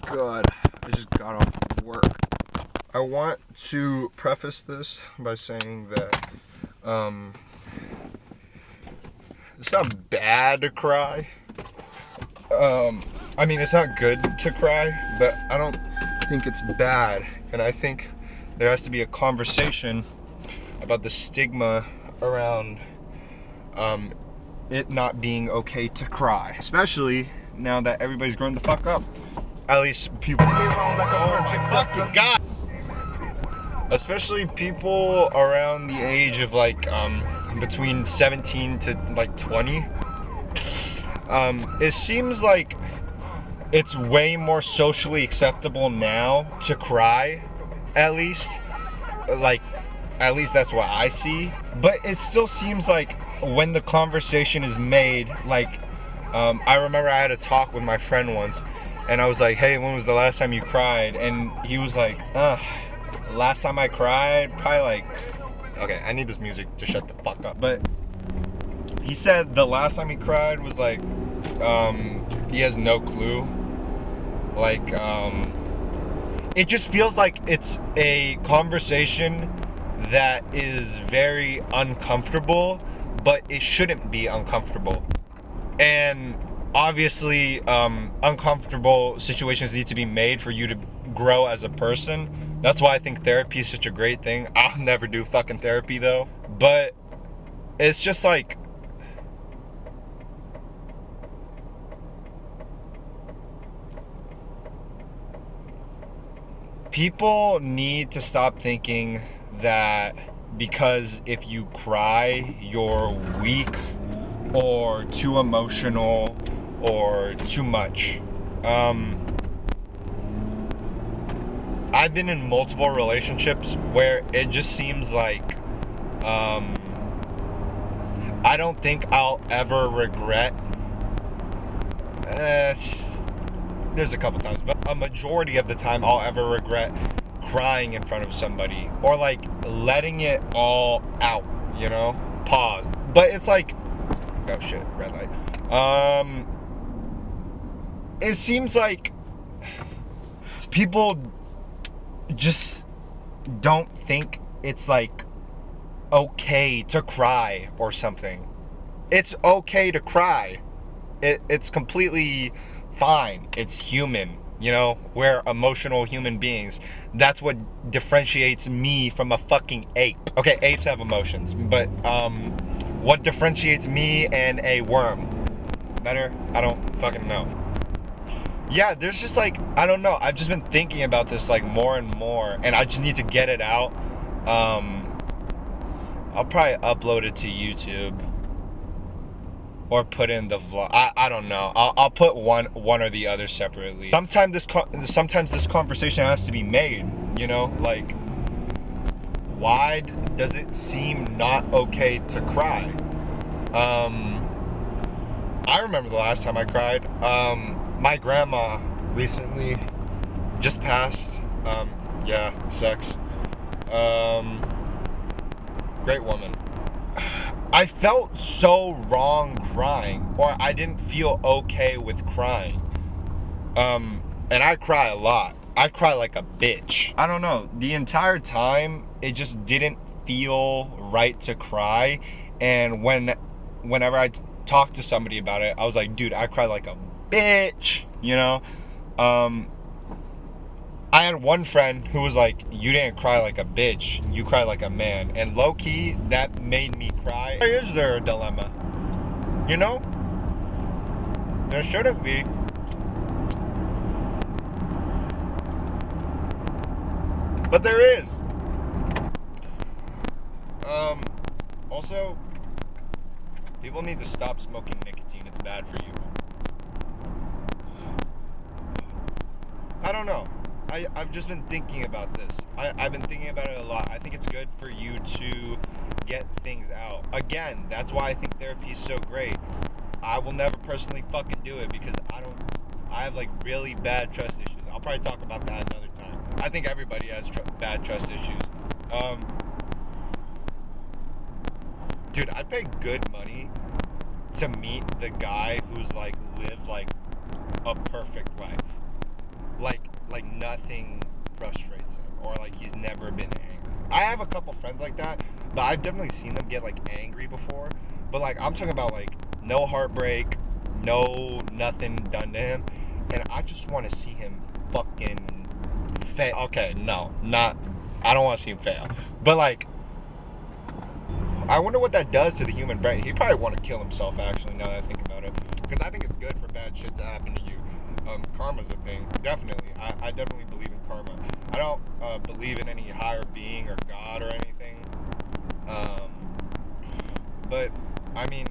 God, I just got off work. I want to preface this by saying that it's not bad to cry. I mean, it's not good to cry, but I don't think it's bad. And I think there has to be a conversation about the stigma around it not being okay to cry. Especially now that everybody's growing the fuck up. At least people. Oh my fucking god! Especially people around the age of like between 17 to like 20. It seems like it's way more socially acceptable now to cry, at least. Like, at least that's what I see. But it still seems like when the conversation is made, like, I remember I had a talk with my friend once, and I was like, hey, when was the last time you cried? And he was like, last time I cried, probably like, okay, I need this music to shut the fuck up. But he said the last time he cried was like, he has no clue. Like, it just feels like it's a conversation that is very uncomfortable, but it shouldn't be uncomfortable. And obviously, uncomfortable situations need to be made for you to grow as a person. That's why I think therapy is such a great thing. I'll never do fucking therapy though. But it's just like, people need to stop thinking that because if you cry, you're weak or too emotional or too much. I've been in multiple relationships where it just seems like I don't think I'll ever regret. There's a couple times, but a majority of the time I'll ever regret crying in front of somebody or like letting it all out, you know? Pause. But it's like, oh shit, red light. It seems like people just don't think it's like okay to cry or something. It's okay to cry. It's completely fine. It's human, you know? We're emotional human beings. That's what differentiates me from a fucking ape. Okay, apes have emotions, but what differentiates me and a worm? Better? I don't fucking know. Yeah, there's just like, I don't know. I've just been thinking about this like more and more, and I just need to get it out. I'll probably upload it to YouTube or put in the vlog. I don't know. I'll put one or the other separately. Sometimes this conversation has to be made, you know? Like, why does it seem not okay to cry? I remember the last time I cried. My grandma recently just passed. Yeah, sucks. Great woman. I felt so wrong crying, or I didn't feel okay with crying. And I cry a lot. I cry like a bitch. I don't know. The entire time, it just didn't feel right to cry. And whenever I talked to somebody about it, I was like, dude, I cry like a bitch, you know? I had one friend who was like, you didn't cry like a bitch, you cry like a man. And low-key, that made me cry. Why is there a dilemma? You know? There shouldn't be. But there is. Also, people need to stop smoking nicotine. It's bad for you. I don't know. I've just been thinking about this. I've been thinking about it a lot. I think it's good for you to get things out. Again, that's why I think therapy is so great. I will never personally fucking do it because I have like really bad trust issues. I'll probably talk about that another time. I think everybody has bad trust issues. Dude, I'd pay good money to meet the guy who's like lived like a perfect life. like nothing frustrates him, or like he's never been angry. I have a couple friends like that, but I've definitely seen them get like angry before. But like I'm talking about like no heartbreak, no nothing done to him, and I just want to see him fucking fail. Okay, no, not. I don't want to see him fail, but like I wonder what that does to the human brain. He'd probably want to kill himself, actually, now that I think about it. Because I think it's good for bad shit to happen to you. Karma's a thing. Definitely. I definitely believe in karma. I don't believe in any higher being or God or anything. But, I mean,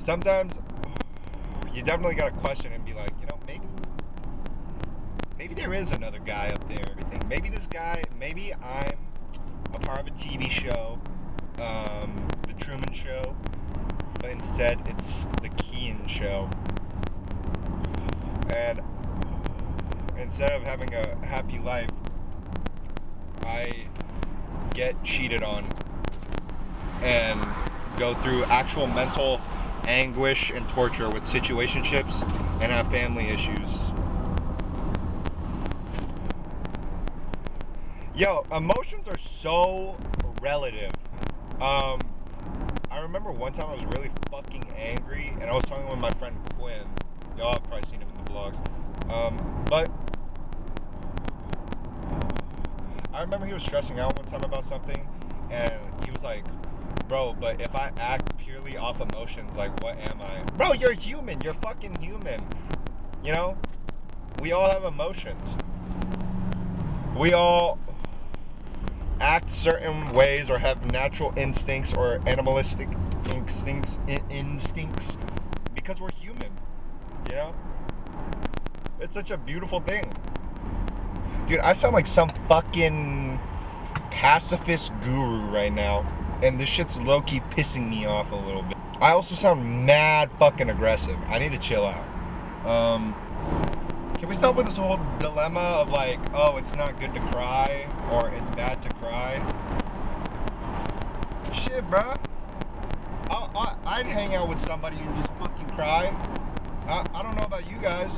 sometimes you definitely got to question and be like, you know, maybe there is another guy up there. Everything. Maybe this guy, maybe I'm a part of a TV show, The Truman Show, but instead it's The Keane Show. And instead of having a happy life, I get cheated on and go through actual mental anguish and torture with situationships and have family issues. Yo, emotions are so relative. I remember one time I was really fucking angry, and I was talking with my friend Quinn. Y'all have probably seen him in the vlogs. But I remember he was stressing out one time about something, and he was like, bro, but if I act purely off emotions, like, what am I? Bro, you're human. You're fucking human. You know? We all have emotions. We all act certain ways or have natural instincts or animalistic instincts because we're human, you know? It's such a beautiful thing. Dude, I sound like some fucking pacifist guru right now, and this shit's low-key pissing me off a little bit. I also sound mad fucking aggressive. I need to chill out. Can we stop with this whole dilemma of like, oh, it's not good to cry, or it's bad to cry? Shit, bruh. I'd hang out with somebody and just fucking cry. I don't know about you guys.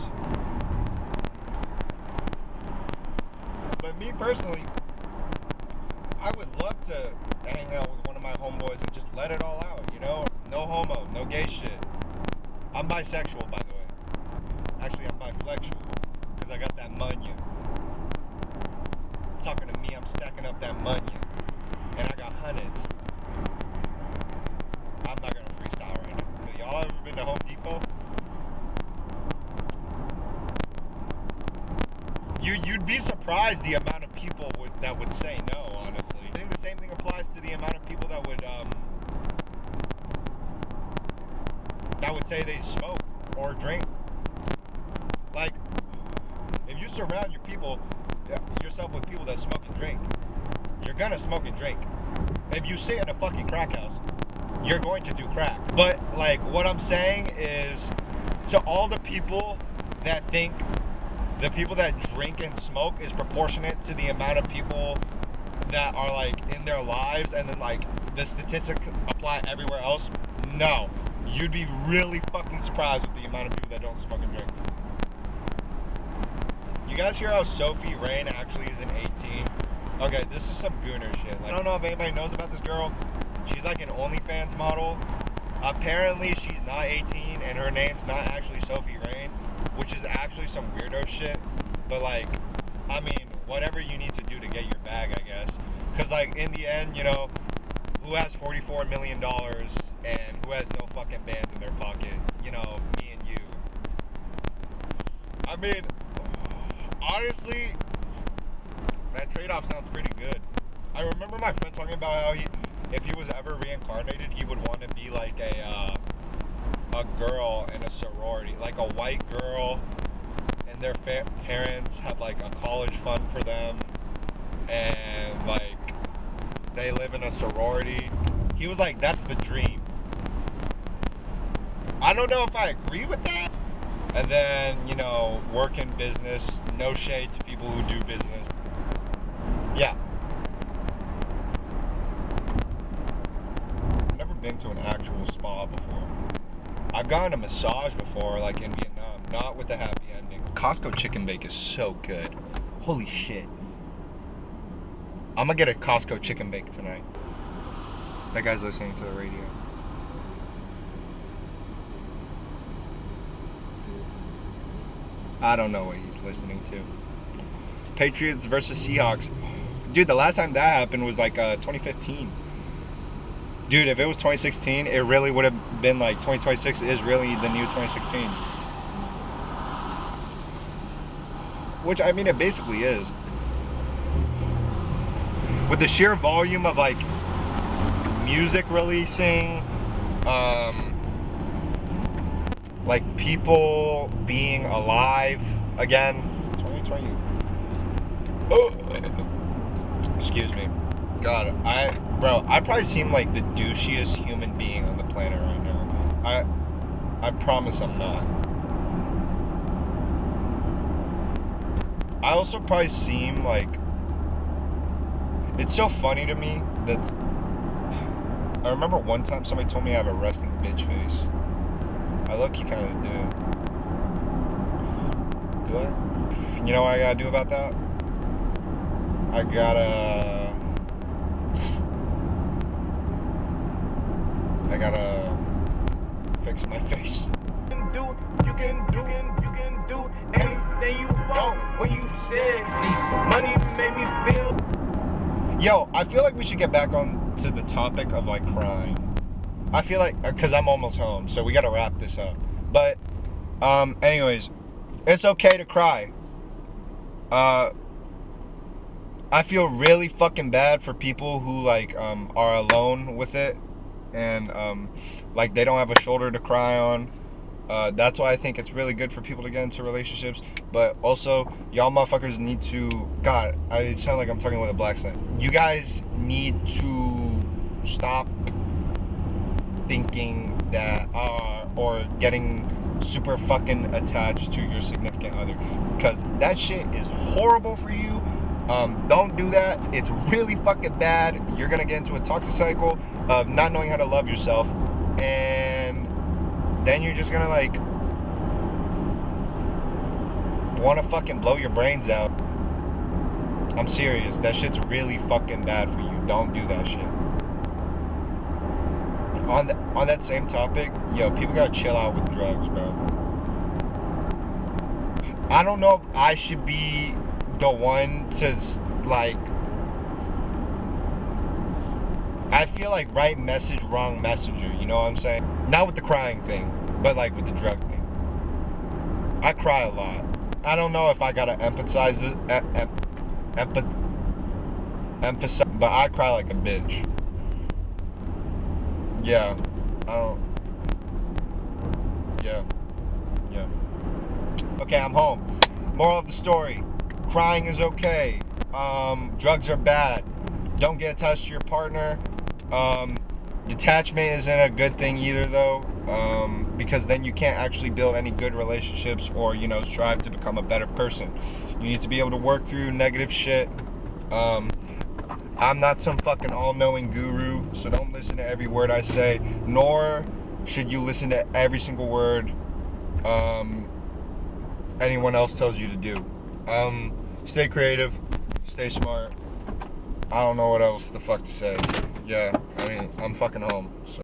But me personally, I would love to hang out with one of my homeboys and just let it all out, you know? No homo, no gay shit. I'm bisexual, by the way. Actually, I'm biflexual, because I got that munya. Talking to me, I'm stacking up that munya. And I got hundreds. I'm not gonna freestyle right now. But y'all ever been to Home Depot? You'd be surprised the amount of people that would say no, honestly. I think the same thing applies to the amount of people that would say they smoke or drink. Like, if you surround yourself with people that smoke and drink, you're gonna smoke and drink. If you sit in a fucking crack house, you're going to do crack. But like, what I'm saying is, to all the people that think the people that drink and smoke is proportionate to the amount of people that are like in their lives, and then like the statistics apply everywhere else, no. You'd be really fucking surprised with the amount of people that don't smoke and drink. You guys hear how Sophie Rain actually isn't 18? Okay, this is some gooner shit. Like, I don't know if anybody knows about this girl. She's like an OnlyFans model. Apparently she's not 18 and her name's not actually Sophie Rain, which is actually some weirdo shit. But like, I mean, whatever you need to do to get your bag, I guess. Cause like, in the end, you know, who has $44 million and who has no fucking bands in their pocket? You know, me and you. I mean, honestly, that trade-off sounds pretty good. I remember my friend talking about how if he was ever reincarnated, he would want to be like a girl in a sorority, like a white girl, and their parents have like a college fund for them, and like they live in a sorority. He was like, that's the dream. I don't know if I agree with that. And then, you know, work in business. No shade to people who do business. Yeah. I've never been to an actual spa before. I've gotten a massage before, like in Vietnam. Not with a happy ending. Costco chicken bake is so good. Holy shit. I'm gonna get a Costco chicken bake tonight. That guy's listening to the radio. I don't know what he's listening to. Patriots versus Seahawks. Dude, the last time that happened was like 2015. Dude, if it was 2016, it really would have been like 2026 is really the new 2016. Which, I mean, it basically is. With the sheer volume of like music releasing, like people being alive again. 2020. Oh, excuse me. God, I probably seem like the douchiest human being on the planet right now. I promise I'm not. I also probably seem like, it's so funny to me that I remember one time somebody told me I have a resting bitch face. I low-key kind of do. Do I? You know what I gotta do about that? I gotta fix my face. You can do anything you want when you sexy. Money made me feel. Yo, I feel like we should get back on to the topic of like crying. I feel like, because I'm almost home, so we gotta wrap this up. But, anyways, it's okay to cry. I feel really fucking bad for people who like are alone with it and like they don't have a shoulder to cry on. That's why I think it's really good for people to get into relationships. But also, y'all motherfuckers need to, God, I sound like I'm talking with a black accent. You guys need to stop thinking that or getting super fucking attached to your significant other, because that shit is horrible for you. Don't do that. It's really fucking bad. You're gonna get into a toxic cycle of not knowing how to love yourself, and then you're just gonna like want to fucking blow your brains out. I'm serious. That shit's really fucking bad for you. Don't do that shit. On that same topic, yo, people gotta chill out with drugs, bro. I don't know if I should be the one to like, I feel like right message, wrong messenger, you know what I'm saying? Not with the crying thing, but like with the drug thing. I cry a lot. I don't know if I gotta emphasize it, emphasize, but I cry like a bitch. Yeah, I don't. Yeah. Okay, I'm home. Moral of the story: crying is okay. Drugs are bad. Don't get attached to your partner. Detachment isn't a good thing either, though, because then you can't actually build any good relationships or, you know, strive to become a better person. You need to be able to work through negative shit. I'm not some fucking all-knowing guru, so don't listen to every word I say, nor should you listen to every single word anyone else tells you to do. Stay creative, stay smart. I don't know what else the fuck to say. Yeah, I mean, I'm fucking home, so.